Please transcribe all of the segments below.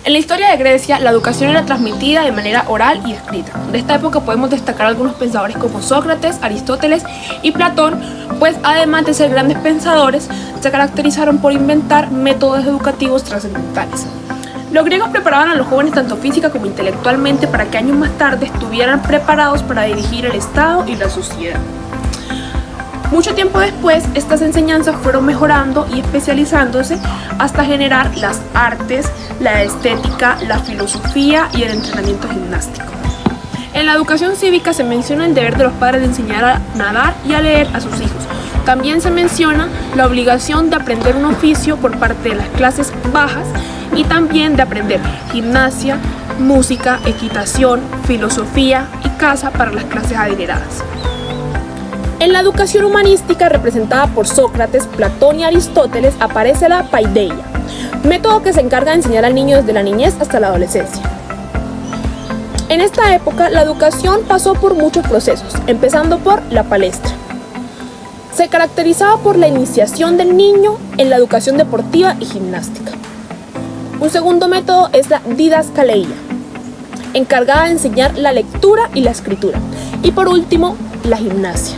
En la historia de Grecia, la educación era transmitida de manera oral y escrita. De esta época podemos destacar algunos pensadores como Sócrates, Aristóteles y Platón, pues además de ser grandes pensadores, se caracterizaron por inventar métodos educativos trascendentales. Los griegos preparaban a los jóvenes tanto física como intelectualmente para que años más tarde estuvieran preparados para dirigir el Estado y la sociedad. Mucho tiempo después, estas enseñanzas fueron mejorando y especializándose hasta generar las artes, la estética, la filosofía y el entrenamiento gimnástico. En la educación cívica se menciona el deber de los padres de enseñar a nadar y a leer a sus hijos. También se menciona la obligación de aprender un oficio por parte de las clases bajas y también de aprender gimnasia, música, equitación, filosofía y caza para las clases adineradas. En la educación humanística representada por Sócrates, Platón y Aristóteles aparece la paideia, método que se encarga de enseñar al niño desde la niñez hasta la adolescencia. En esta época la educación pasó por muchos procesos, empezando por la palestra. Se caracterizaba por la iniciación del niño en la educación deportiva y gimnástica. Un segundo método es la didascaleia, encargada de enseñar la lectura y la escritura. Y por último, la gimnasia,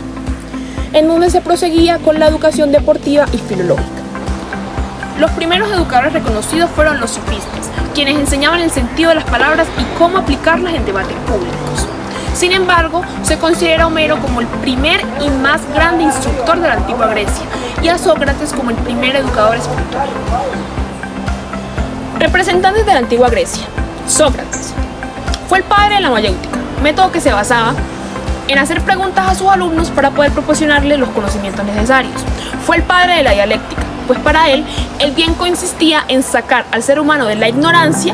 en donde se proseguía con la educación deportiva y filológica. Los primeros educadores reconocidos fueron los sofistas, quienes enseñaban el sentido de las palabras y cómo aplicarlas en debates públicos. Sin embargo, se considera a Homero como el primer y más grande instructor de la antigua Grecia y a Sócrates como el primer educador espiritual. Representantes de la antigua Grecia. Sócrates fue el padre de la mayéutica, método que se basaba en hacer preguntas a sus alumnos para poder proporcionarles los conocimientos necesarios. Fue el padre de la dialéctica, pues para él el bien consistía en sacar al ser humano de la ignorancia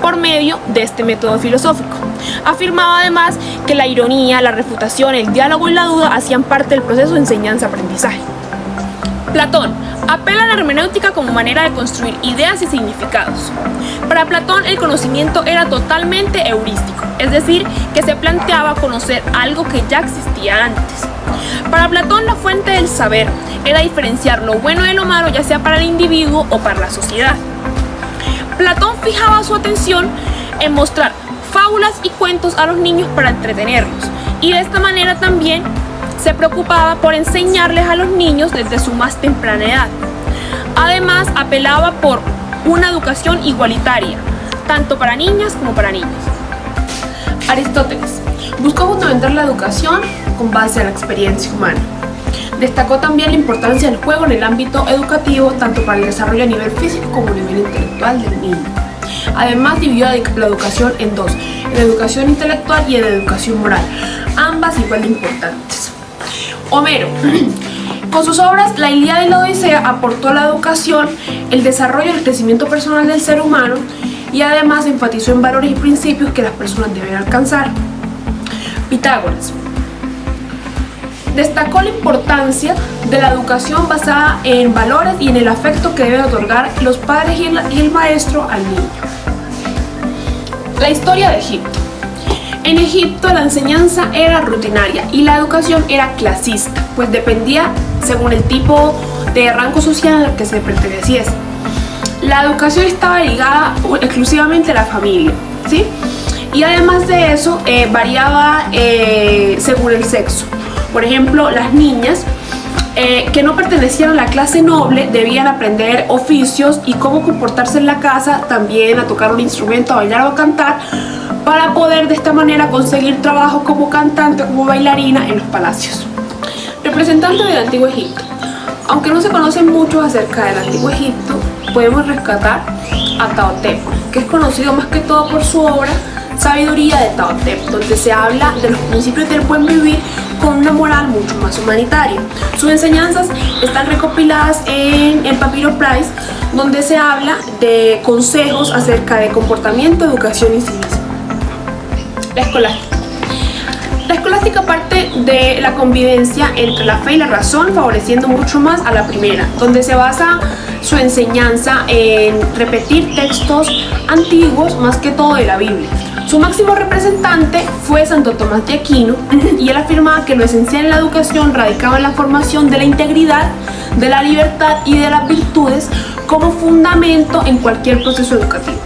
por medio de este método filosófico. Afirmaba además que la ironía, la refutación, el diálogo y la duda hacían parte del proceso de enseñanza-aprendizaje. Platón apela a la hermenéutica como manera de construir ideas y significados. Para Platón el conocimiento era totalmente heurístico, es decir, que se planteaba conocer algo que ya existía antes. Para Platón la fuente del saber era diferenciar lo bueno de lo malo, ya sea para el individuo o para la sociedad. Platón fijaba su atención en mostrar fábulas y cuentos a los niños para entretenerlos, y de esta manera también se preocupaba por enseñarles a los niños desde su más temprana edad. Además, apelaba por una educación igualitaria, tanto para niñas como para niños. Aristóteles buscó fundamentar la educación con base a la experiencia humana. Destacó también la importancia del juego en el ámbito educativo, tanto para el desarrollo a nivel físico como a nivel intelectual del niño. Además, dividió la educación en dos, en educación intelectual y en educación moral, ambas igual de importantes. Homero, con sus obras La Ilíada y la Odisea, aportó a la educación el desarrollo y el crecimiento personal del ser humano y además enfatizó en valores y principios que las personas deben alcanzar. Pitágoras destacó la importancia de la educación basada en valores y en el afecto que deben otorgar los padres y el maestro al niño. La historia de Egipto. En Egipto la enseñanza era rutinaria y la educación era clasista, pues dependía según el tipo de rango social al que se perteneciese. La educación estaba ligada exclusivamente a la familia, ¿sí? Y además de eso variaba según el sexo. Por ejemplo, las niñas que no pertenecían a la clase noble debían aprender oficios y cómo comportarse en la casa, también a tocar un instrumento, a bailar o a cantar, para poder de esta manera conseguir trabajo como cantante o como bailarina en los palacios. Representante del Antiguo Egipto. Aunque no se conoce mucho acerca del Antiguo Egipto, podemos rescatar a Ptahhotep, que es conocido más que todo por su obra Sabiduría de Ptahhotep, donde se habla de los principios del buen vivir con una moral mucho más humanitaria. Sus enseñanzas están recopiladas en el Papiro Price, donde se habla de consejos acerca de comportamiento, educación y civismo. La escolástica. La escolástica parte de la convivencia entre la fe y la razón, favoreciendo mucho más a la primera, donde se basa su enseñanza en repetir textos antiguos más que todo de la Biblia. Su máximo representante fue Santo Tomás de Aquino y él afirmaba que lo esencial en la educación radicaba en la formación de la integridad, de la libertad y de las virtudes como fundamento en cualquier proceso educativo.